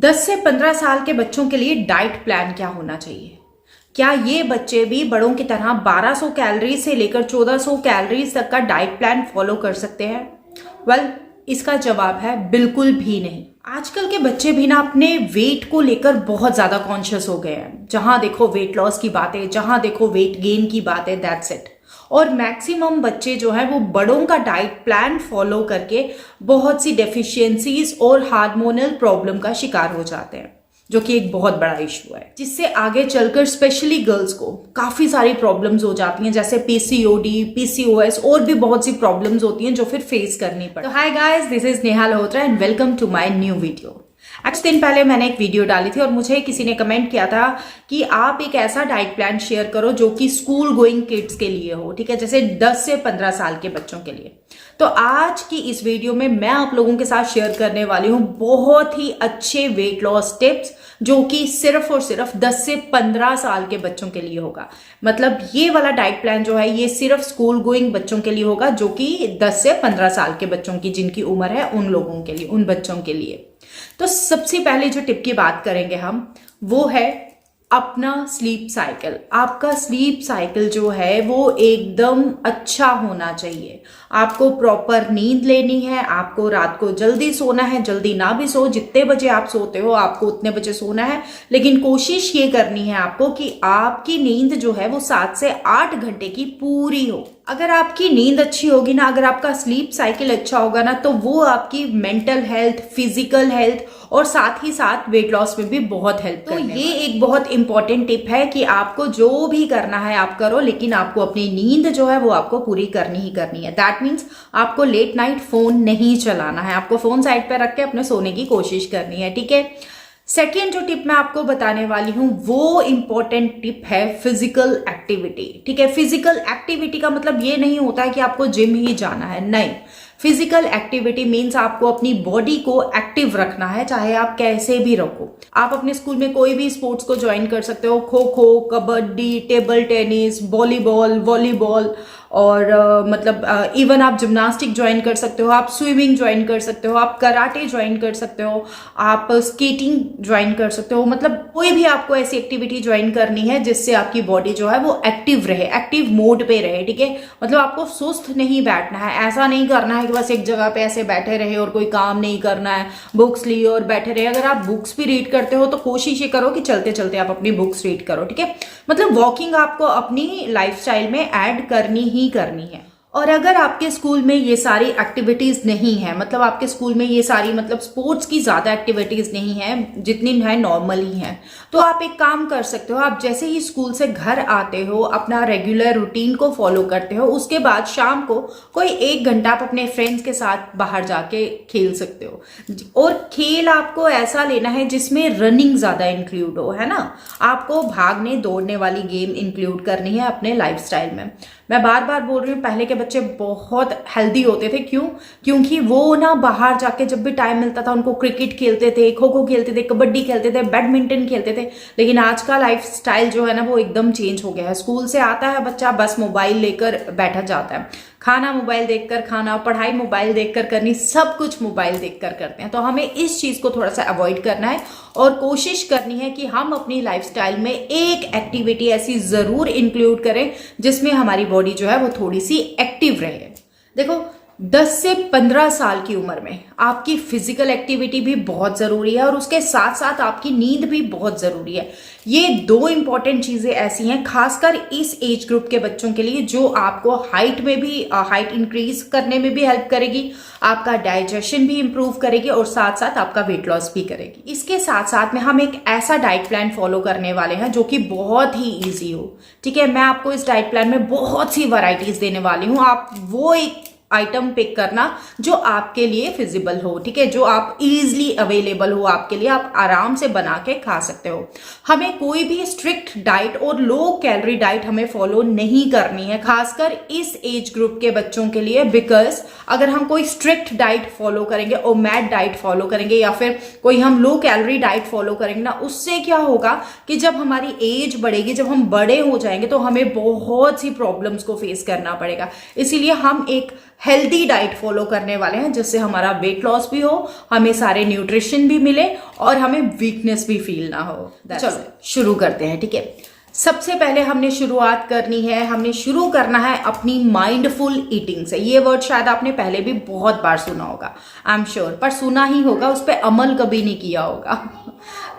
10 से 15 साल के बच्चों के लिए डाइट प्लान क्या होना चाहिए? क्या ये बच्चे भी बड़ों की तरह 1200 कैलोरी से लेकर 1400 कैलोरीज तक का डाइट प्लान फॉलो कर सकते हैं? वेल, इसका जवाब है बिल्कुल भी नहीं। आजकल के बच्चे भी ना अपने वेट को लेकर बहुत ज्यादा कॉन्शियस हो गए हैं। जहां देखो वेट लॉस की बातें, जहां देखो वेट गेन की बातें, दैट्स इट। और मैक्सिमम बच्चे जो है वो बड़ों का डाइट प्लान फॉलो करके बहुत सी डेफिशिएंसीज और हार्मोनल प्रॉब्लम का शिकार हो जाते हैं, जो कि एक बहुत बड़ा इशू है, जिससे आगे चलकर स्पेशली गर्ल्स को काफी सारी प्रॉब्लम्स हो जाती हैं, जैसे पीसीओडी, पीसीओएस और भी बहुत सी प्रॉब्लम्स होती हैं जो फिर फेस करनी पड़ती है। तो hi guys, this is Neha Lohatra and welcome to my new video. कुछ दिन पहले मैंने एक वीडियो डाली थी और मुझे किसी ने कमेंट किया था कि आप एक ऐसा डाइट प्लान शेयर करो जो कि स्कूल गोइंग किड्स के लिए हो, ठीक है, जैसे 10 से 15 साल के बच्चों के लिए। तो आज की इस वीडियो में मैं आप लोगों के साथ शेयर करने वाली हूं बहुत ही अच्छे वेट लॉस टिप्स, जो कि सिर्फ और सिर्फ 10 से 15 साल के बच्चों के लिए होगा। मतलब ये वाला डाइट प्लान जो है ये सिर्फ स्कूल गोइंग बच्चों के लिए होगा, जो कि 10 से 15 साल के बच्चों की जिनकी उम्र है उन लोगों के लिए, उन बच्चों के लिए। तो सबसे पहले जो टिप की बात करेंगे हम, वो है अपना स्लीप साइकिल। आपका स्लीप साइकिल जो है वो एकदम अच्छा होना चाहिए। आपको प्रॉपर नींद लेनी है, आपको रात को जल्दी सोना है, जल्दी ना भी सो, जितने बजे आप सोते हो आपको उतने बजे सोना है, लेकिन कोशिश ये करनी है आपको कि आपकी नींद जो है वो 7 से 8 घंटे की पूरी हो। अगर आपकी नींद अच्छी होगी ना, अगर आपका स्लीप साइकिल अच्छा होगा ना, तो वो आपकी मेंटल हेल्थ, फिजिकल हेल्थ और साथ ही साथ वेट लॉस में भी बहुत हेल्प करने वाला है। तो ये एक बहुत इंपॉर्टेंट टिप है कि आपको जो भी करना है आप करो, लेकिन आपको अपनी नींद जो है वो आपको पूरी करनी ही करनी है। दैट मीन्स आपको लेट नाइट फोन नहीं चलाना है, आपको फोन साइड पे रख के अपने सोने की कोशिश करनी है, ठीक है। सेकेंड जो टिप मैं आपको बताने वाली हूं वो इंपॉर्टेंट टिप है फिजिकल एक्टिविटी, ठीक है। फिजिकल एक्टिविटी का मतलब ये नहीं होता है कि आपको जिम ही जाना है, नहीं। फिजिकल एक्टिविटी मीन्स आपको अपनी बॉडी को एक्टिव रखना है, चाहे आप कैसे भी रखो। आप अपने स्कूल में कोई भी स्पोर्ट्स को ज्वाइन कर सकते हो, kho kho, kabaddi, table tennis, volleyball, volleyball, और मतलब इवन आप जिम्नास्टिक ज्वाइन कर सकते हो, आप स्विमिंग ज्वाइन कर सकते हो, आप कराटे ज्वाइन कर सकते हो, आप स्केटिंग ज्वाइन कर सकते हो। मतलब कोई भी आपको ऐसी एक्टिविटी ज्वाइन करनी है जिससे आपकी बॉडी जो है वो एक्टिव रहे, एक्टिव मोड पे रहे, ठीक है। मतलब आपको सुस्त नहीं बैठना है, ऐसा नहीं करना है कि बस एक जगह पे ऐसे बैठे रहे और कोई काम नहीं करना है, बुक्स लिए और बैठे रहे। अगर आप बुक्स भी रीड करते हो तो कोशिश ये करो कि चलते चलते आप अपनी बुक्स रीड करो, ठीक है। मतलब वॉकिंग आपको अपनी लाइफस्टाइल में ऐड करनी ही करनी है। और अगर आपके स्कूल में ये सारी एक्टिविटीज नहीं है, मतलब आपके स्कूल में ये सारी मतलब स्पोर्ट्स की ज्यादा एक्टिविटीज नहीं है, जितनी है नॉर्मल ही है, तो आप एक काम कर सकते हो। आप जैसे ही स्कूल से घर आते हो, अपना रेगुलर रूटीन को फॉलो करते हो, उसके बाद शाम को कोई 1 घंटा आप अपने फ्रेंड्स के साथ बाहर जाके खेल सकते हो। और खेल आपको ऐसा लेना है जिसमें रनिंग ज्यादा इंक्लूड हो, है ना। आपको भागने दौड़ने वाली गेम इंक्लूड करनी है अपने लाइफस्टाइल में। मैं बार बार बोल रही हूँ, पहले के बच्चे बहुत हेल्दी होते थे। क्यों? क्योंकि वो ना बाहर जाके जब भी टाइम मिलता था उनको क्रिकेट खेलते थे, खो खो खेलते थे, कबड्डी खेलते थे, बैडमिंटन खेलते थे। लेकिन आज का लाइफ स्टाइल जो है ना वो एकदम चेंज हो गया है। स्कूल से आता है बच्चा, बस मोबाइल लेकर बैठा जाता है, खाना मोबाइल देखकर खाना, पढ़ाई मोबाइल देखकर करनी, सब कुछ मोबाइल देखकर करते हैं। तो हमें इस चीज को थोड़ा सा अवॉइड करना है और कोशिश करनी है कि हम अपनी लाइफस्टाइल में एक एक्टिविटी ऐसी जरूर इंक्लूड करें जिसमें हमारी बॉडी जो है वो थोड़ी सी एक्टिव रहे। देखो, 10 से 15 साल की उम्र में आपकी फिजिकल एक्टिविटी भी बहुत जरूरी है और उसके साथ साथ आपकी नींद भी बहुत जरूरी है। ये 2 इंपॉर्टेंट चीजें ऐसी हैं, खासकर इस एज ग्रुप के बच्चों के लिए, जो आपको हाइट में भी हाइट इंक्रीज करने में भी हेल्प करेगी, आपका डाइजेशन भी इंप्रूव करेगी और साथ साथ आपका वेट लॉस भी करेगी। इसके साथ साथ में हम एक ऐसा डाइट प्लान फॉलो करने वाले हैं जो कि बहुत ही ईजी हो, ठीक है। मैं आपको इस डाइट प्लान में बहुत सी वैरायटीज देने वाली हूँ। आप वो एक आइटम पिक करना जो आपके लिए फिजिबल हो, ठीक है, जो आप इजीली अवेलेबल हो आपके लिए, आप आराम से बना के खा सकते हो। हमें कोई भी स्ट्रिक्ट डाइट और लो कैलोरी डाइट हमें फॉलो नहीं करनी है, खासकर इस एज ग्रुप के बच्चों के लिए। बिकॉज अगर हम कोई स्ट्रिक्ट डाइट फॉलो करेंगे, ओमैड डाइट फॉलो करेंगे, या फिर कोई हम लो कैलोरी डाइट फॉलो करेंगे ना, उससे क्या होगा कि जब हमारी एज बढ़ेगी, जब हम बड़े हो जाएंगे, तो हमें बहुत सी प्रॉब्लम्स को फेस करना पड़ेगा। इसीलिए हम एक हेल्दी डाइट फॉलो करने वाले हैं, जिससे हमारा वेट लॉस भी हो, हमें सारे न्यूट्रिशन भी मिले और हमें वीकनेस भी फील ना हो। चलो शुरू करते हैं, ठीक है। सबसे पहले हमने शुरुआत करनी है, हमने शुरू करना है अपनी माइंडफुल ईटिंग से। ये वर्ड शायद आपने पहले भी बहुत बार सुना होगा, आई एम श्योर, पर सुना ही होगा, उस पर अमल कभी नहीं किया होगा।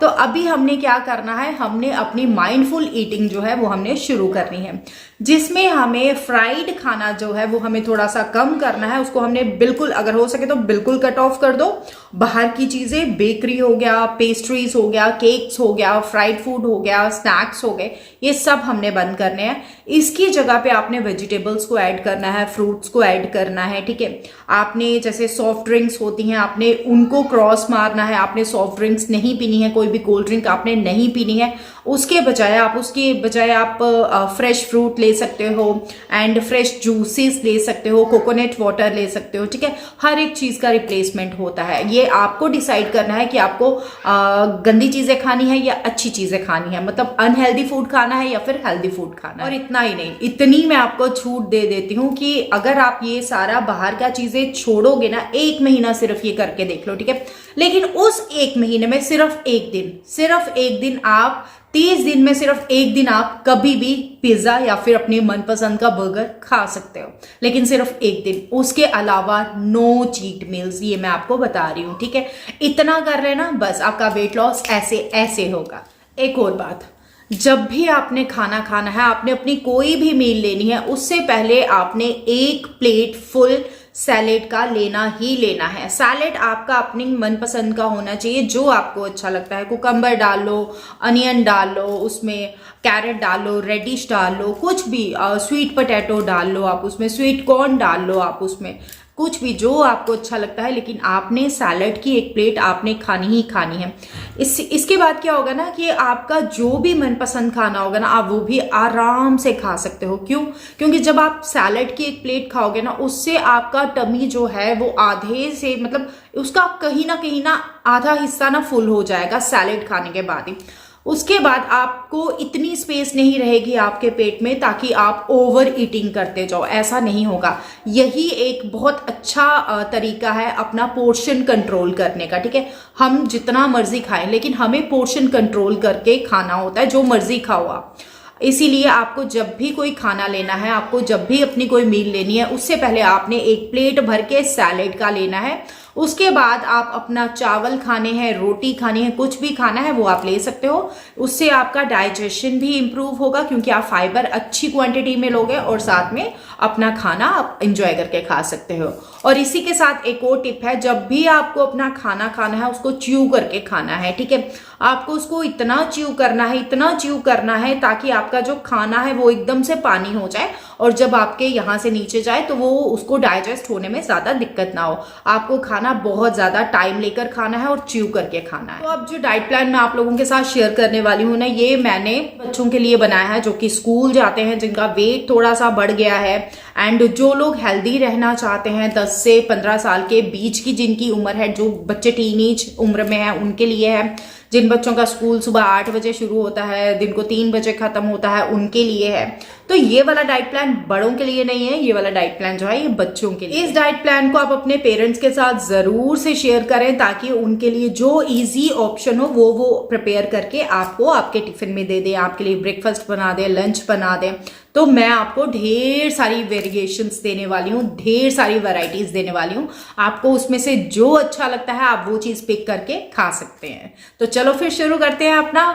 तो अभी हमने क्या करना है, हमने अपनी माइंडफुल ईटिंग जो है वो हमने शुरू करनी है, जिसमें हमें फ्राइड खाना जो है वो हमें थोड़ा सा कम करना है। उसको हमने बिल्कुल, अगर हो सके तो बिल्कुल कट ऑफ कर दो। बाहर की चीजें, बेकरी हो गया, पेस्ट्रीज हो गया, केक्स हो गया, फ्राइड फूड हो गया, स्नैक्स हो गए, ये सब हमने बंद करने हैं। इसकी जगह पे आपने वेजिटेबल्स को ऐड करना है, फ्रूट्स को ऐड करना है, ठीक है। आपने जैसे सॉफ्ट ड्रिंक्स होती हैं, आपने उनको क्रॉस मारना है। आपने सॉफ्ट ड्रिंक्स नहीं पीनी है, कोई भी कोल्ड ड्रिंक आपने नहीं पीनी है। उसके बजाय आप फ्रेश फ्रूट ले सकते हो एंड फ्रेश जूसेस ले सकते हो, कोकोनट वाटर ले सकते हो, ठीक है। हर एक चीज का रिप्लेसमेंट होता है। ये आपको डिसाइड करना है कि आपको गंदी चीजें खानी है या अच्छी चीजें खानी है, मतलब अनहेल्दी फूड खाना है या फिर हेल्दी फूड खाना है। और इतना ही नहीं, इतनी मैं आपको छूट दे देती हूँ कि अगर आप ये सारा बाहर का चीजें छोड़ोगे ना, 1 महीना सिर्फ ये करके देख लो, ठीक है। लेकिन उस 1 महीने में सिर्फ एक दिन आप 30 दिन में सिर्फ 1 दिन आप कभी भी पिज्जा या फिर अपने मनपसंद का बर्गर खा सकते हो, लेकिन सिर्फ 1 दिन। उसके अलावा नो चीट मील्स, ये मैं आपको बता रही हूं, ठीक है। इतना कर लेना, बस आपका वेट लॉस ऐसे होगा। एक और बात, जब भी आपने खाना खाना है, आपने अपनी कोई भी मील लेनी है, उससे पहले आपने 1 प्लेट फुल सैलेड का लेना ही लेना है। सैलेड आपका अपनी मनपसंद का होना चाहिए, जो आपको अच्छा लगता है। कुकम्बर डाल लो, अनियन डाल लो, उसमें कैरेट डाल लो, रेडिश डाल लो, कुछ भी, स्वीट पोटैटो डाल लो आप उसमें, स्वीट कॉर्न डाल लो आप उसमें, कुछ भी जो आपको अच्छा लगता है। लेकिन आपने सैलेड की 1 प्लेट आपने खानी ही खानी है। इसके बाद क्या होगा ना कि आपका जो भी मनपसंद खाना होगा ना, आप वो भी आराम से खा सकते हो। क्यों? क्योंकि जब आप सैलेड की 1 प्लेट खाओगे ना, उससे आपका टमी जो है वो आधे से, मतलब उसका कहीं ना आधा हिस्सा ना फुल हो जाएगा सैलेड खाने के बाद ही। उसके बाद आपको इतनी स्पेस नहीं रहेगी आपके पेट में ताकि आप ओवर ईटिंग करते जाओ, ऐसा नहीं होगा। यही एक बहुत अच्छा तरीका है अपना पोर्शन कंट्रोल करने का, ठीक है। हम जितना मर्जी खाएं, लेकिन हमें पोर्शन कंट्रोल करके खाना होता है, जो मर्जी खाओ आप। इसीलिए आपको जब भी कोई खाना लेना है, आपको जब भी अपनी कोई मील लेनी है, उससे पहले आपने 1 प्लेट भर के सैलेड का लेना है। उसके बाद आप अपना चावल खाने हैं, रोटी खानी है, कुछ भी खाना है वो आप ले सकते हो। उससे आपका डाइजेशन भी इम्प्रूव होगा, क्योंकि आप फाइबर अच्छी क्वांटिटी में लोगे और साथ में अपना खाना आप इंजॉय करके खा सकते हो। और इसी के साथ एक और टिप है, जब भी आपको अपना खाना खाना है, उसको च्यू करके खाना है, ठीक है। आपको उसको इतना च्यू करना है ताकि आपका जो खाना है वो एकदम से पानी हो जाए, और जब आपके यहाँ से नीचे जाए तो वो उसको डाइजेस्ट होने में ज्यादा दिक्कत ना हो। आपको खाना बहुत ज्यादा टाइम लेकर खाना है और च्यू करके खाना है। तो अब जो डाइट प्लान मैं आप लोगों के साथ शेयर करने वाली हूँ ना, ये मैंने बच्चों के लिए बनाया है, जो कि स्कूल जाते हैं, जिनका वेट थोड़ा सा बढ़ गया है, एंड जो लोग हेल्दी रहना चाहते हैं, 10 से 15 साल के बीच की जिनकी उम्र है, जो बच्चे टीनेज उम्र में है, उनके लिए है। जिन बच्चों का स्कूल सुबह 8 बजे शुरू होता है, दिन को 3 बजे खत्म होता है, उनके लिए है। तो ये वाला डाइट प्लान बड़ों के लिए नहीं है, ये वाला डाइट प्लान जो है ये बच्चों के लिए। इस डाइट प्लान को आप अपने पेरेंट्स के साथ जरूर से शेयर करें, ताकि उनके लिए जो इजी ऑप्शन हो वो प्रिपेयर करके आपको आपके टिफिन में दे दे, आपके लिए ब्रेकफास्ट बना दे, लंच बना दे। तो मैं आपको ढेर सारी वेरिएशंस देने वाली हूँ, ढेर सारी वैरायटीज देने वाली हूँ। आपको उसमें से जो अच्छा लगता है आप वो चीज पिक करके खा सकते हैं। तो चलो फिर शुरू करते हैं अपना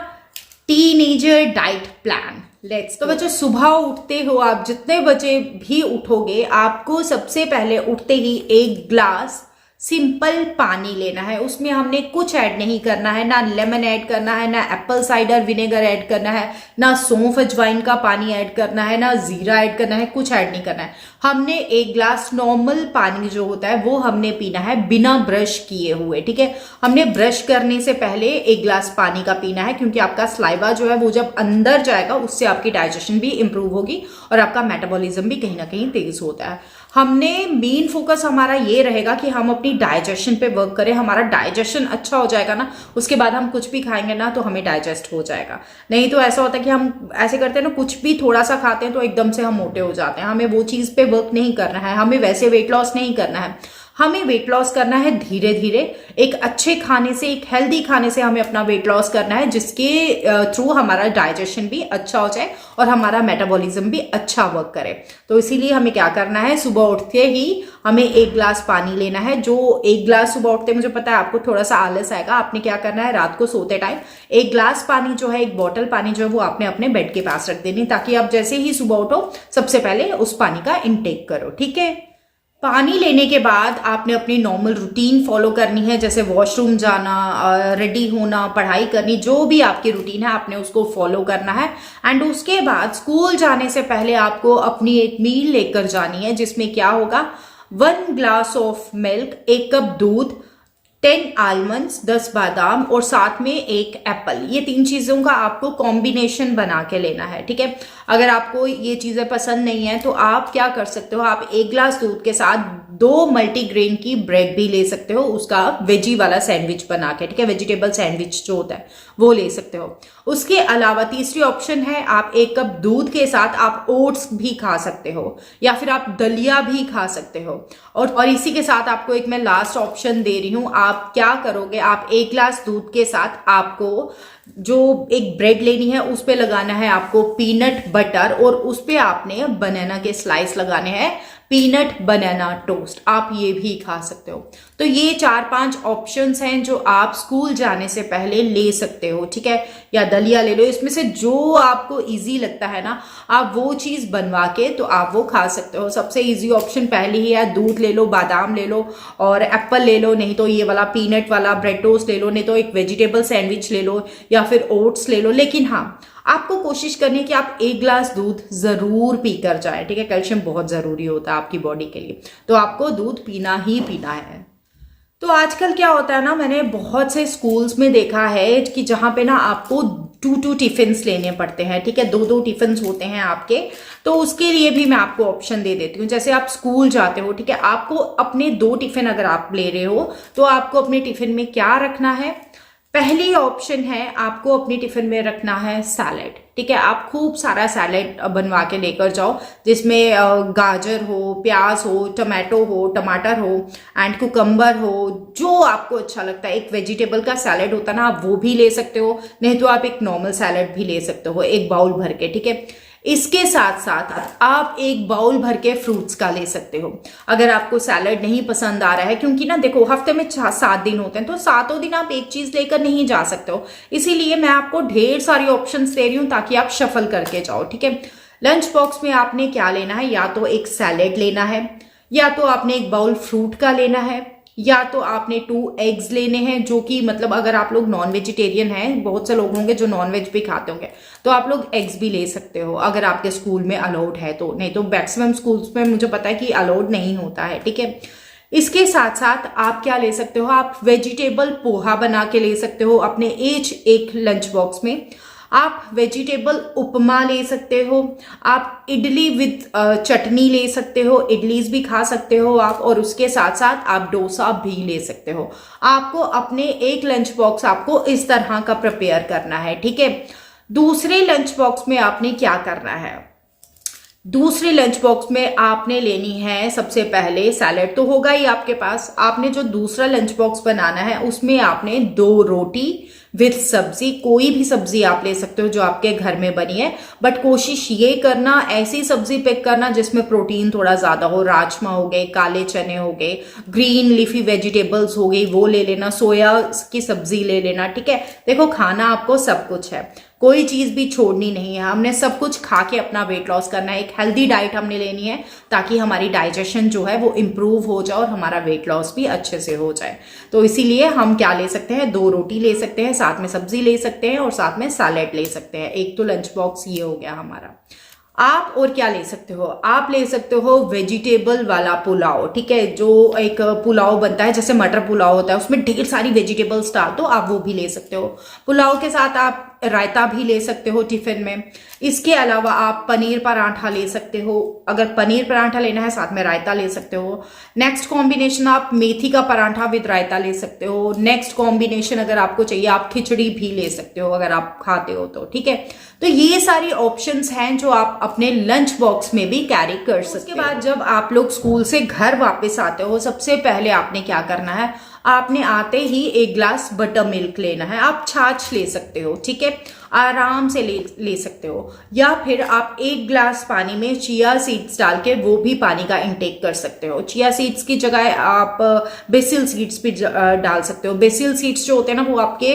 टीनेजर डाइट प्लान। लेट्स। तो बच्चों, सुबह उठते हो आप, जितने बजे भी उठोगे, आपको सबसे पहले उठते ही 1 ग्लास सिंपल पानी लेना है। उसमें हमने कुछ ऐड नहीं करना है, ना लेमन ऐड करना है, ना एप्पल साइडर विनेगर ऐड करना है, ना सौंफ अजवाइन का पानी ऐड करना है, ना जीरा ऐड करना है, कुछ ऐड नहीं करना है। हमने 1 ग्लास नॉर्मल पानी जो होता है वो हमने पीना है, बिना ब्रश किए हुए, ठीक है। हमने ब्रश करने से पहले 1 ग्लास पानी का पीना है, क्योंकि आपका स्लाइवा जो है वो जब अंदर जाएगा उससे आपकी डाइजेशन भी इंप्रूव होगी और आपका मेटाबॉलिज्म भी कहीं ना कहीं तेज होता है। हमने मेन फोकस हमारा ये रहेगा कि हम अपनी डाइजेशन पे वर्क करें। हमारा डाइजेशन अच्छा हो जाएगा ना, उसके बाद हम कुछ भी खाएंगे ना तो हमें डाइजेस्ट हो जाएगा। नहीं तो ऐसा होता है कि हम ऐसे करते हैं ना, कुछ भी थोड़ा सा खाते हैं तो एकदम से हम मोटे हो जाते हैं। हमें वो चीज़ पे वर्क नहीं करना है, हमें वैसे वेट लॉस नहीं करना है। हमें वेट लॉस करना है धीरे धीरे, एक अच्छे खाने से, एक हेल्दी खाने से हमें अपना वेट लॉस करना है, जिसके थ्रू हमारा डाइजेशन भी अच्छा हो जाए और हमारा मेटाबॉलिज्म भी अच्छा वर्क करे। तो इसीलिए हमें क्या करना है, सुबह उठते ही हमें 1 गिलास पानी लेना है। जो 1 गिलास सुबह उठते, मुझे पता है आपको थोड़ा सा आलस आएगा, आपने क्या करना है, रात को सोते टाइम 1 गिलास पानी जो है, 1 बॉटल पानी जो है वो आपने अपने बेड के पास रख देनी, ताकि आप जैसे ही सुबह उठो सबसे पहले उस पानी का इनटेक करो। ठीक है। पानी लेने के बाद आपने अपनी नॉर्मल रूटीन फॉलो करनी है, जैसे वॉशरूम जाना, रेडी होना, पढ़ाई करनी, जो भी आपकी रूटीन है आपने उसको फॉलो करना है। एंड उसके बाद स्कूल जाने से पहले आपको अपनी एक मील लेकर जानी है, जिसमें क्या होगा, 1 ग्लास ऑफ मिल्क, 1 कप दूध, 10 आलमंड्स, 10 बादाम और साथ में 1 एप्पल। ये 3 चीज़ों का आपको कॉम्बिनेशन बना के लेना है। ठीक है। अगर आपको ये चीज़ें पसंद नहीं है तो आप क्या कर सकते हो, आप 1 ग्लास दूध के साथ 2 मल्टीग्रेन की ब्रेड भी ले सकते हो, उसका वेजी वाला सैंडविच बना के। ठीक है। वेजिटेबल सैंडविच जो होता है वो ले सकते हो। उसके अलावा तीसरी ऑप्शन है, आप 1 कप दूध के साथ आप ओट्स भी खा सकते हो, या फिर आप दलिया भी खा सकते हो। और इसी के साथ आपको एक मैं लास्ट ऑप्शन दे रही हूं। आप क्या करोगे, आप 1 ग्लास दूध के साथ आपको जो एक ब्रेड लेनी है, उस पे लगाना है आपको पीनट बटर, और उस पे आपने बनाना के स्लाइस लगाने हैं, पीनट बनाना टोस्ट। आप ये भी खा सकते हो। तो ये 4-5 ऑप्शंस हैं जो आप स्कूल जाने से पहले ले सकते हो। ठीक है। या दलिया ले लो, इसमें से जो आपको इजी लगता है ना, आप वो चीज बनवा के तो आप वो खा सकते हो। सबसे इजी ऑप्शन पहले ही है, दूध ले लो, बादाम ले लो और एप्पल ले लो, नहीं तो ये वाला पीनट वाला ब्रेड टोस्ट ले लो, नहीं तो एक वेजिटेबल सैंडविच ले लो, या फिर ओट्स ले लो। लेकिन हाँ, आपको कोशिश करनी है कि आप 1 ग्लास दूध जरूर पीकर जाए। ठीक है। कैल्शियम बहुत जरूरी होता है आपकी बॉडी के लिए, तो आपको दूध पीना ही पीना है। तो आजकल क्या होता है ना, मैंने बहुत से स्कूल्स में देखा है कि जहाँ पे ना आपको 2 टिफिन्स लेने पड़ते हैं। ठीक है। 2 टिफिन्स होते हैं आपके। तो उसके लिए भी मैं आपको ऑप्शन दे देती हूँ। जैसे आप स्कूल जाते हो, ठीक है, आपको अपने 2 टिफिन अगर आप ले रहे हो तो आपको अपने टिफिन में क्या रखना है। पहली ऑप्शन है, आपको अपनी टिफिन में रखना है सैलेड। ठीक है। आप खूब सारा सैलेड बनवा के लेकर जाओ, जिसमें गाजर हो, प्याज हो, टमाटो हो, टमाटर हो एंड कुकम्बर हो, जो आपको अच्छा लगता है। एक वेजिटेबल का सैलेड होता है ना, आप वो भी ले सकते हो, नहीं तो आप एक नॉर्मल सैलेड भी ले सकते हो, 1 बाउल भर के। ठीक है। इसके साथ साथ आप 1 बाउल भर के फ्रूट्स का ले सकते हो, अगर आपको सैलेड नहीं पसंद आ रहा है। क्योंकि ना देखो, हफ्ते में 7 दिन होते हैं, तो 7 दिन आप एक चीज लेकर नहीं जा सकते हो। इसीलिए मैं आपको ढेर सारी ऑप्शंस दे रही हूं ताकि आप शफल करके जाओ। ठीक है। लंच बॉक्स में आपने क्या लेना है, या तो एक सैलेड लेना है, या तो आपने 1 बाउल फ्रूट का लेना है, या तो आपने 2 एग्स लेने हैं, जो कि मतलब अगर आप लोग नॉन वेजिटेरियन हैं, बहुत से लोग होंगे जो नॉन वेज भी खाते होंगे, तो आप लोग एग्स भी ले सकते हो अगर आपके स्कूल में अलाउड है तो। नहीं तो मैक्सिमम स्कूल्स में मुझे पता है कि अलाउड नहीं होता है। ठीक है। इसके साथ साथ आप क्या ले सकते हो, आप वेजिटेबल पोहा बना के ले सकते हो अपने एक लंच बॉक्स में। आप वेजिटेबल उपमा ले सकते हो, आप इडली विद चटनी ले सकते हो, इडलीज भी खा सकते हो आप, और उसके साथ साथ आप डोसा भी ले सकते हो। आपको अपने एक लंच बॉक्स आपको इस तरह का प्रिपेयर करना है। ठीक है। दूसरे लंच बॉक्स में आपने क्या करना है, दूसरे लंच बॉक्स में आपने लेनी है सबसे पहले सैलेड तो होगा ही आपके पास। आपने जो दूसरा लंच बॉक्स बनाना है उसमें आपने 2 रोटी विथ सब्जी, कोई भी सब्जी आप ले सकते हो जो आपके घर में बनी है, बट कोशिश ये करना ऐसी सब्जी पिक करना जिसमें प्रोटीन थोड़ा ज्यादा हो। राजमा हो गए, काले चने हो गए, ग्रीन लीफी वेजिटेबल्स हो गई, वो ले लेना, सोया की सब्जी ले लेना। ठीक है। देखो, खाना आपको सब कुछ है, कोई चीज भी छोड़नी नहीं है। हमने सब कुछ खा के अपना वेट लॉस करना है। एक हेल्दी डाइट हमने लेनी है ताकि हमारी डाइजेशन जो है वो इम्प्रूव हो जाए और हमारा वेट लॉस भी अच्छे से हो जाए। तो इसीलिए हम क्या ले सकते हैं, 2 रोटी ले सकते हैं, साथ में सब्जी ले सकते हैं और साथ में सैलेड ले सकते हैं। एक तो लंच बॉक्स ये हो गया हमारा। आप और क्या ले सकते हो, आप ले सकते हो वेजिटेबल वाला पुलाव। ठीक है। जो एक पुलाव बनता है जैसे मटर पुलाव होता है, उसमें ढेर सारी वेजिटेबल्स डाल दो, आप वो भी ले सकते हो। पुलाव के साथ आप रायता भी ले सकते हो टिफिन में। इसके अलावा आप पनीर पराठा ले सकते हो, अगर पनीर पराठा लेना है साथ में रायता ले सकते हो। नेक्स्ट कॉम्बिनेशन आप मेथी का पराठा विद रायता ले सकते हो। नेक्स्ट कॉम्बिनेशन अगर आपको चाहिए आप खिचड़ी भी ले सकते हो अगर आप खाते हो तो, ठीक है। तो ये सारी ऑप्शंस हैं जो आप अपने लंच बॉक्स में भी कैरी कर सकते हो। उसके बाद जब आप लोग स्कूल से घर वापस आते हो, सबसे पहले आपने क्या करना है, आपने आते ही एक ग्लास बटर मिल्क लेना है। आप छाछ ले सकते हो, ठीक है, आराम से ले सकते हो। या फिर आप एक ग्लास पानी में चिया सीड्स डाल के वो भी पानी का इंटेक कर सकते हो। चिया सीड्स की जगह आप बेसिल सीड्स भी डाल सकते हो। बेसिल सीड्स जो होते हैं ना वो आपके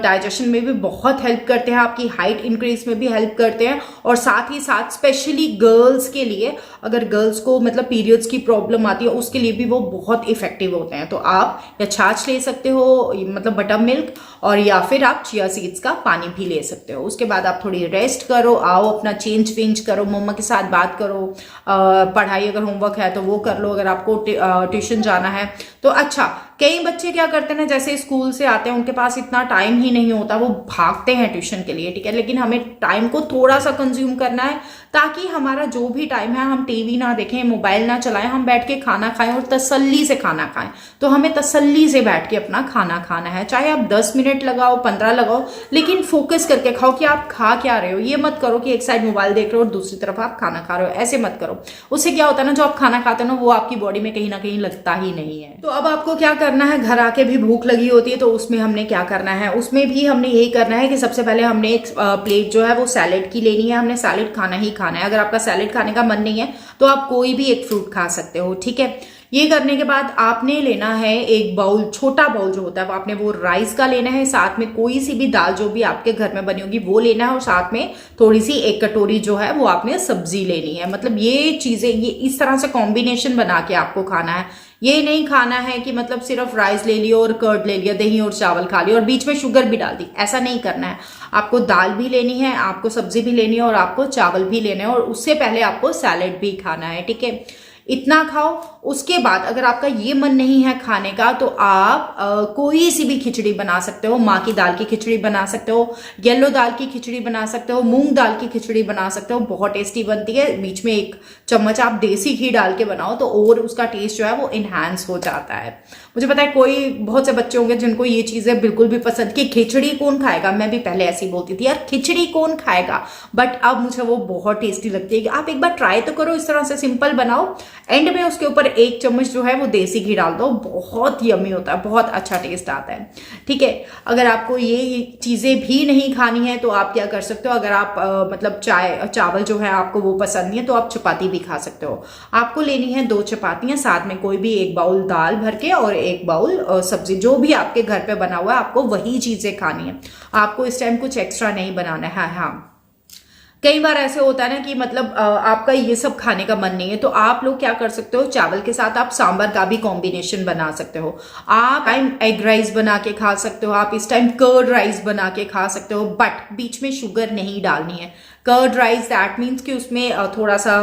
डाइजेशन में भी बहुत हेल्प करते हैं, आपकी हाइट इंक्रीज में भी हेल्प करते हैं। और साथ ही साथ स्पेशली गर्ल्स के लिए, अगर गर्ल्स को मतलब पीरियड्स की प्रॉब्लम आती है उसके लिए भी वो बहुत इफेक्टिव होते हैं। तो आप या छाछ ले सकते हो मतलब बटर मिल्क, और या फिर आप चिया सीड्स का पानी भी ले सकते हो। उसके बाद आप थोड़ी रेस्ट करो, आओ अपना चेंज वेंज करो, मम्मा के साथ बात करो, पढ़ाई अगर होमवर्क है तो वो कर लो, अगर आपको ट्यूशन जाना है तो। अच्छा, कई बच्चे क्या करते हैं ना, जैसे स्कूल से आते हैं उनके पास इतना टाइम ही नहीं होता, वो भागते हैं ट्यूशन के लिए, ठीक है, लेकिन हमें टाइम को थोड़ा सा कंज्यूम करना है ताकि हमारा जो भी टाइम है हम टीवी ना देखें, मोबाइल ना चलाएं, हम बैठ के खाना खाएं और तसल्ली से खाना खाएं। तो हमें तसल्ली से बैठ के अपना खाना खाना है, चाहे आप 10 मिनट लगाओ 15 लगाओ, लेकिन फोकस करके खाओ कि आप खा क्या रहे हो। ये मत करो कि एक साइड मोबाइल देख रहे हो और दूसरी तरफ आप खाना खा रहे हो, ऐसे मत करो। उससे क्या होता है ना, जो आप खाना खाते हो ना वो आपकी बॉडी में कहीं ना कहीं लगता ही नहीं है। तो अब आपको क्या करना है, घर आके भी भूख लगी होती है तो उसमें हमने क्या करना है, उसमें भी हमने यही करना है कि सबसे पहले हमने एक प्लेट जो है वो सैलेड की लेनी है। हमने सैलेड खाना ही खाना है। अगर आपका सैलेड खाने का मन नहीं है तो आप कोई भी एक फ्रूट खा सकते हो, ठीक है। ये करने के बाद आपने लेना है एक बाउल, छोटा बाउल जो होता है वो आपने वो राइस का लेना है, साथ में कोई सी भी दाल जो भी आपके घर में बनी होगी वो लेना है, और साथ में थोड़ी सी एक कटोरी जो है वो आपने सब्जी लेनी है। मतलब ये चीजें, ये इस तरह से कॉम्बिनेशन बना के आपको खाना है। ये नहीं खाना है कि मतलब सिर्फ राइस ले लियो और कर्ड ले लिया, दही और चावल खा लिया और बीच में शुगर भी डाल दी, ऐसा नहीं करना है। आपको दाल भी लेनी है, आपको सब्जी भी लेनी है और आपको चावल भी लेना है, और उससे पहले आपको सैलेड भी खाना है, ठीक है। इतना खाओ। उसके बाद अगर आपका ये मन नहीं है खाने का तो आप कोई सी भी खिचड़ी बना सकते हो। माँ की दाल की खिचड़ी बना सकते हो, येलो दाल की खिचड़ी बना सकते हो, मूंग दाल की खिचड़ी बना सकते हो, बहुत टेस्टी बनती है। बीच में एक चम्मच आप देसी घी डाल के बनाओ तो और उसका टेस्ट जो है वो इनहैंस हो जाता है। मुझे पता है कोई बहुत से बच्चे होंगे जिनको ये चीजें बिल्कुल भी पसंद, कि खिचड़ी कौन खाएगा। मैं भी पहले ऐसी बोलती थी, यार खिचड़ी कौन खाएगा, बट अब मुझे वो बहुत टेस्टी लगती है। कि आप एक बार ट्राई तो करो, इस तरह से सिंपल बनाओ, एंड में उसके ऊपर एक चम्मच जो है वो देसी घी डाल दो, बहुत यम्मी होता है, बहुत अच्छा टेस्ट आता है, ठीक है। अगर आपको ये चीजें भी नहीं खानी है तो आप क्या कर सकते हो, अगर आप मतलब चावल जो है आपको वो पसंद नहीं है तो आप चपाती भी खा सकते हो। आपको लेनी है 2 चपातियां, साथ में कोई भी एक बाउल दाल भर के और एक बाउल सब्जी, जो भी आपके घर पे बना हुआ है आपको वही चीजें खानी है। आपको इस टाइम कुछ एक्स्ट्रा नहीं बनाना है। हाँ, कई बार ऐसे होता है ना कि मतलब आपका ये सब खाने का मन नहीं है तो आप लोग क्या कर सकते हो, चावल के साथ आप सांभर का भी कॉम्बिनेशन बना सकते हो। आप टाइम एग राइस बना के खा सकते हो, आप इस टाइम कर्ड राइस बना के खा सकते हो, बट बीच में शुगर नहीं डालनी है। कर्ड राइस दैट मीन्स कि उसमें थोड़ा सा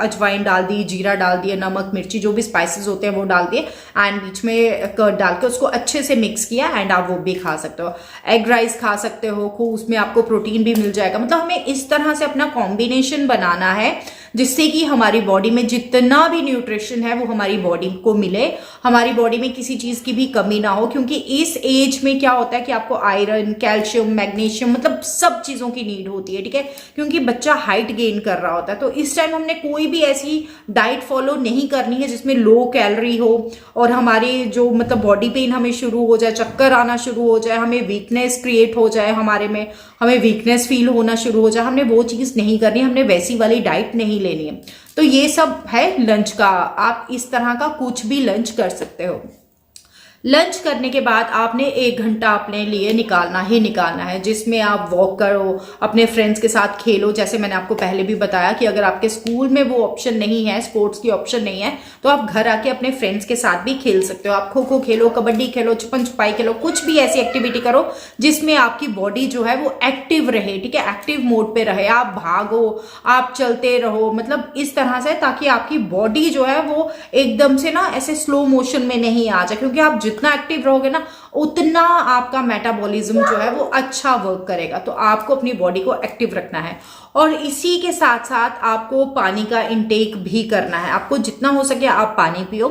अजवाइन डाल दी, जीरा डाल दिया, नमक मिर्ची जो भी स्पाइसेस होते हैं वो डाल दिए, एंड बीच में कर्ड डाल के उसको अच्छे से मिक्स किया, एंड आप वो भी खा सकते हो। एग राइस खा सकते हो, खूब उसमें आपको प्रोटीन भी मिल जाएगा। मतलब हमें इस तरह से अपना कॉम्बिनेशन बनाना है जिससे कि हमारी बॉडी में जितना भी न्यूट्रिशन है वो हमारी बॉडी को मिले, हमारी बॉडी में किसी चीज की भी कमी ना हो। क्योंकि इस एज में क्या होता है कि आपको आयरन, कैल्शियम, मैग्नीशियम मतलब सब चीजों की नीड होती है, ठीक है, क्योंकि बच्चा हाइट गेन कर रहा होता है। तो इस टाइम हमने कोई भी ऐसी डाइट फॉलो नहीं करनी है जिसमें लो कैलोरी हो और हमारे जो मतलब बॉडी पेन हमें शुरू हो जाए, चक्कर आना शुरू हो जाए, हमें वीकनेस क्रिएट हो जाए, हमारे में हमें वीकनेस फील होना शुरू हो जाए। हमने वो चीज नहीं करनी, हमने वैसी वाली डाइट नहीं लेनी है। तो ये सब है लंच का, आप इस तरह का कुछ भी लंच कर सकते हो। लंच करने के बाद आपने 1 घंटा अपने लिए निकालना ही निकालना है, जिसमें आप वॉक करो, अपने फ्रेंड्स के साथ खेलो। जैसे मैंने आपको पहले भी बताया कि अगर आपके स्कूल में वो ऑप्शन नहीं है, स्पोर्ट्स की ऑप्शन नहीं है, तो आप घर आके अपने फ्रेंड्स के साथ भी खेल सकते हो। आप खो खो खेलो, कबड्डी खेलो, छुपन छुपाई खेलो, कुछ भी ऐसी एक्टिविटी करो जिसमें आपकी बॉडी जो है वो एक्टिव रहे, ठीक है, एक्टिव मोड पे रहे। आप भागो, आप चलते रहो, मतलब इस तरह से, ताकि आपकी बॉडी जो है वो एकदम से ना ऐसे स्लो मोशन में नहीं आ जाए। क्योंकि आप जितना एक्टिव रहोगे ना उतना आपका मेटाबॉलिज्म जो है वो अच्छा वर्क करेगा। तो आपको अपनी बॉडी को एक्टिव रखना है और इसी के साथ साथ आपको पानी का इंटेक भी करना है। आपको जितना हो सके आप पानी पियो,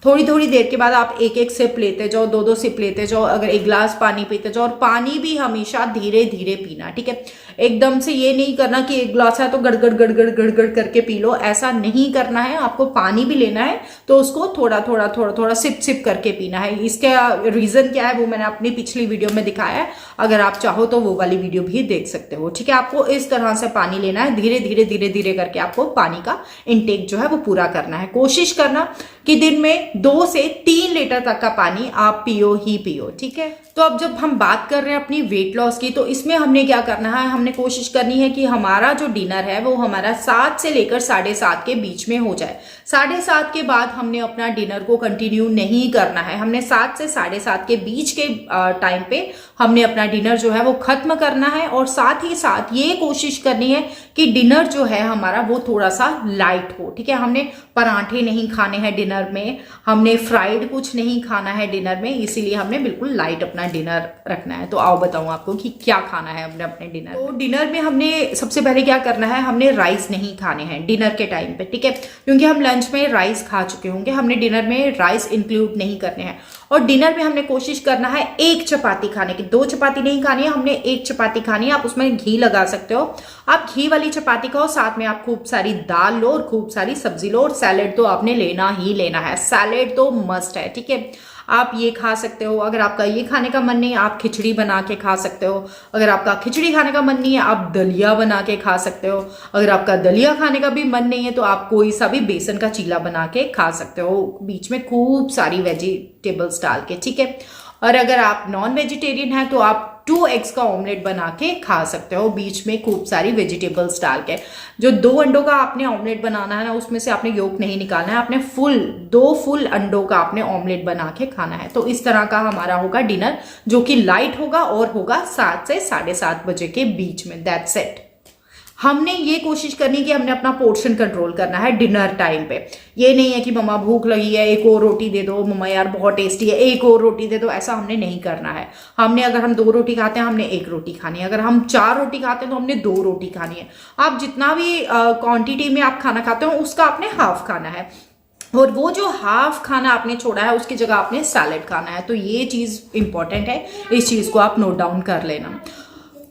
थोड़ी थोड़ी देर के बाद आप एक एक सिप लेते जाओ, दो दो सिप लेते जाओ, अगर एक गिलास पानी पीते जाओ। और पानी भी हमेशा धीरे धीरे पीना, ठीक है। एकदम से ये नहीं करना कि एक गिलास है तो गड़गड़ गड़गड़ गड़गड़ करके पी लो, ऐसा नहीं करना है। आपको पानी भी लेना है तो उसको थोड़ा थोड़ा थोड़ा थोड़ा सिप सिप करके पीना है। इसका रीजन क्या है वो मैंने अपनी पिछली वीडियो में दिखाया है, अगर आप चाहो तो वो वाली वीडियो भी देख सकते हो, ठीक है। आपको इस तरह से पानी लेना है, धीरे धीरे धीरे धीरे करके आपको पानी का इंटेक जो है वो पूरा करना है। कोशिश करना कि दिन में 2 से 3 लीटर तक का पानी आप पियो ही पियो, ठीक है। तो अब जब हम बात कर रहे हैं अपनी वेट लॉस की, तो इसमें हमने क्या करना है, हमने कोशिश करनी है कि हमारा जो डिनर है वो हमारा 7 से लेकर 7:30 के बीच में हो जाए। 7:30 के बाद हमने अपना डिनर को कंटिन्यू नहीं करना है। हमने 7 से 7:30 के बीच के टाइम पे हमने अपना डिनर जो है वो खत्म करना है। और साथ ही साथ ये कोशिश करनी है कि डिनर जो है हमारा वो थोड़ा सा लाइट हो, ठीक है। हमने पराठे नहीं खाने हैं डिनर में, हमने फ्राइड कुछ नहीं खाना है डिनर में, इसीलिए हमने बिल्कुल लाइट अपना डिनर रखना है। तो आओ बताऊं आपको कि क्या खाना है हमने अपने डिनर। तो डिनर में हमने सबसे पहले क्या करना है, हमने राइस नहीं खाने हैं डिनर के टाइम पे, ठीक है। क्योंकि हम लंच में राइस खा चुके होंगे, हमने डिनर में राइस इंक्लूड नहीं करने हैं। और डिनर में हमने कोशिश करना है 1 चपाती खाने की, 2 चपाती नहीं खानी है, हमने 1 चपाती खानी है। आप उसमें घी लगा सकते हो, आप घी वाली चपाती खाओ, साथ में आप खूब सारी दाल लो और खूब सारी सब्जी लो। और सैलेड तो आपने लेना ही लेना है, सैलेड तो मस्ट है, ठीक है। आप ये खा सकते हो, अगर आपका ये खाने का मन नहीं है आप खिचड़ी बना के खा सकते हो, अगर आपका खिचड़ी खाने का मन नहीं है आप दलिया बना के खा सकते हो, अगर आपका दलिया खाने का भी मन नहीं है तो आप कोई सा भी बेसन का चीला बना के खा सकते हो, बीच में खूब सारी वेजिटेबल्स डाल के, ठीक है। और अगर आप नॉन वेजिटेरियन हैं तो आप 2 एग्स का ऑमलेट बना के खा सकते हो, बीच में खूब सारी वेजिटेबल्स डाल के। जो 2 अंडों का आपने ऑमलेट बनाना है ना, उसमें से आपने योक नहीं निकालना है, आपने 2 फुल अंडों का आपने ऑमलेट बना के खाना है। तो इस तरह का हमारा होगा डिनर, जो कि लाइट होगा और होगा 7 से 7:30 बजे के बीच में। That's it. हमने ये कोशिश करनी कि हमने अपना पोर्शन कंट्रोल करना है डिनर टाइम पे। ये नहीं है कि मम्मा भूख लगी है एक और रोटी दे दो, मम्मा यार बहुत टेस्टी है एक और रोटी दे दो, ऐसा हमने नहीं करना है। हमने अगर हम 2 रोटी खाते हैं हमने 1 रोटी खानी है, अगर हम 4 रोटी खाते हैं तो हमने 2 रोटी खानी है। आप जितना भी क्वांटिटी में आप खाना खाते हो उसका आपने हाफ खाना है, और वो जो हाफ खाना आपने छोड़ा है उसकी जगह आपने सैलेड खाना है। तो ये चीज इंपॉर्टेंट है, इस चीज को आप नोट डाउन कर लेना।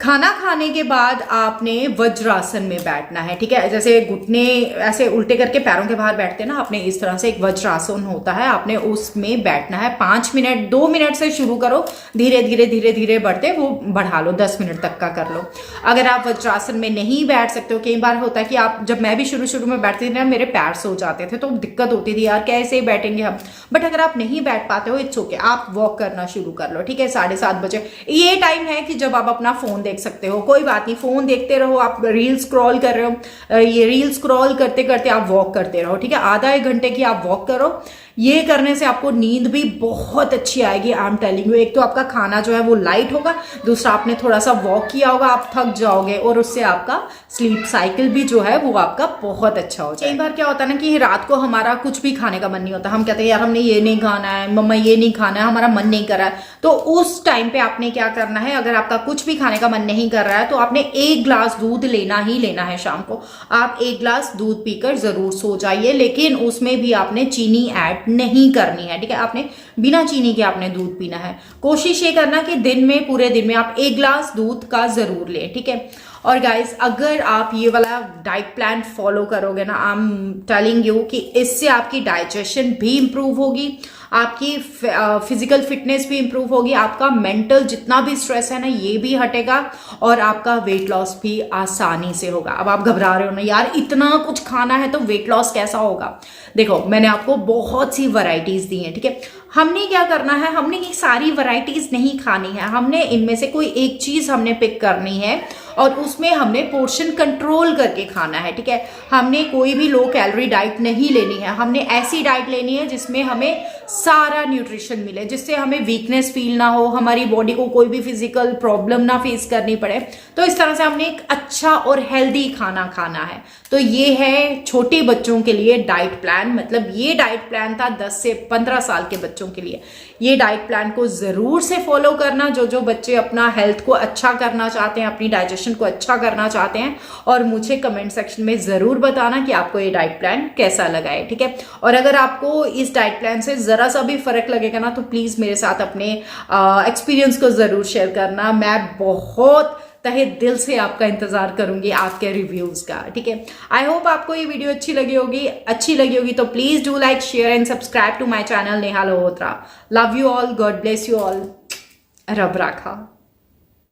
खाना खाने के बाद आपने वज्रासन में बैठना है, ठीक है। जैसे घुटने ऐसे उल्टे करके पैरों के बाहर बैठते हैं ना, आपने इस तरह से एक वज्रासन होता है, आपने उसमें बैठना है। 5 मिनट 2 मिनट से शुरू करो, धीरे धीरे धीरे धीरे बढ़ते वो बढ़ा लो, 10 मिनट तक का कर लो। अगर आप वज्रासन में नहीं बैठ सकते हो, कई बार होता है कि आप, जब मैं भी शुरू शुरू में बैठती थी ना मेरे पैर सो जाते थे तो दिक्कत होती थी यार कैसे बैठेंगे हम। बट अगर आप नहीं बैठ पाते हो इट्स ओके, आप वॉक करना शुरू कर लो, ठीक है। 7:30 बजे ये टाइम है कि जब आप अपना फोन देख सकते हो, कोई बात नहीं फोन देखते रहो, आप रील स्क्रॉल कर रहे हो, ये रील स्क्रॉल करते करते आप वॉक करते रहो, ठीक है। आधा 1 घंटे की आप वॉक करो, ये करने से आपको नींद भी बहुत अच्छी आएगी, आई एम टेलिंग यू। एक तो आपका खाना जो है वो लाइट होगा, दूसरा आपने थोड़ा सा वॉक किया होगा, आप थक जाओगे और उससे आपका स्लीप साइकिल भी जो है वो आपका बहुत अच्छा हो जाए। कई बार क्या होता है ना कि रात को हमारा कुछ भी खाने का मन नहीं होता, हम कहते हैं यार हमने ये नहीं खाना है, मम्मा ये नहीं खाना है, हमारा मन नहीं कर रहा है। तो उस टाइम पे आपने क्या करना है, अगर आपका कुछ भी खाने का मन नहीं कर रहा है तो आपने 1 गिलास दूध लेना ही लेना है। शाम को आप 1 गिलास दूध पीकर जरूर सो जाइए, लेकिन उसमें भी आपने चीनी ऐड नहीं करनी है, ठीक है। आपने बिना चीनी के आपने दूध पीना है। कोशिश ये करना कि दिन में, पूरे दिन में आप 1 गिलास दूध का जरूर लें, ठीक है। और गाइस अगर आप ये वाला डाइट प्लान फॉलो करोगे ना, आई एम टेलिंग यू कि इससे आपकी डाइजेशन भी इंप्रूव होगी, आपकी फिजिकल फिटनेस भी इंप्रूव होगी, आपका मेंटल जितना भी स्ट्रेस है ना ये भी हटेगा, और आपका वेट लॉस भी आसानी से होगा। अब आप घबरा रहे हो ना यार इतना कुछ खाना है तो वेट लॉस कैसा होगा। देखो मैंने आपको बहुत सी वैरायटीज दी हैं, ठीक है। हमने क्या करना है, हमने ये सारी वैरायटीज नहीं खानी है, हमने इनमें से कोई एक चीज हमने पिक करनी है और उसमें हमने पोर्शन कंट्रोल करके खाना है, ठीक है। हमने कोई भी लो कैलोरी डाइट नहीं लेनी है, हमने ऐसी डाइट लेनी है जिसमें हमें सारा न्यूट्रिशन मिले, जिससे हमें वीकनेस फील ना हो, हमारी बॉडी को कोई भी फिजिकल प्रॉब्लम ना फेस करनी पड़े। तो इस तरह से हमने एक अच्छा और हेल्दी खाना खाना है। तो ये है छोटे बच्चों के लिए डाइट प्लान, मतलब ये डाइट प्लान था 10 से 15 साल के बच्चों बच्चों के लिए। ये डाइट प्लान को ज़रूर से फॉलो करना, जो बच्चे अपना हेल्थ को अच्छा करना चाहते हैं, अपनी डाइजेशन को अच्छा करना चाहते हैं, और मुझे कमेंट सेक्शन में ज़रूर बताना कि आपको ये डाइट प्लान कैसा लगा है, ठीक है। और अगर आपको इस डाइट प्लान से ज़रा सा भी फ़र्क लगेगा ना, तो प्लीज़ मेरे साथ अपने एक्सपीरियंस को ज़रूर शेयर करना। मैं बहुत तहे दिल से आपका इंतजार करूंगी, आपके रिव्यूज का, ठीक है। आई होप आपको ये वीडियो अच्छी लगी होगी तो please do like, share and subscribe to my channel Neha Lohotra. Love you all, God bless you all, रब राखा।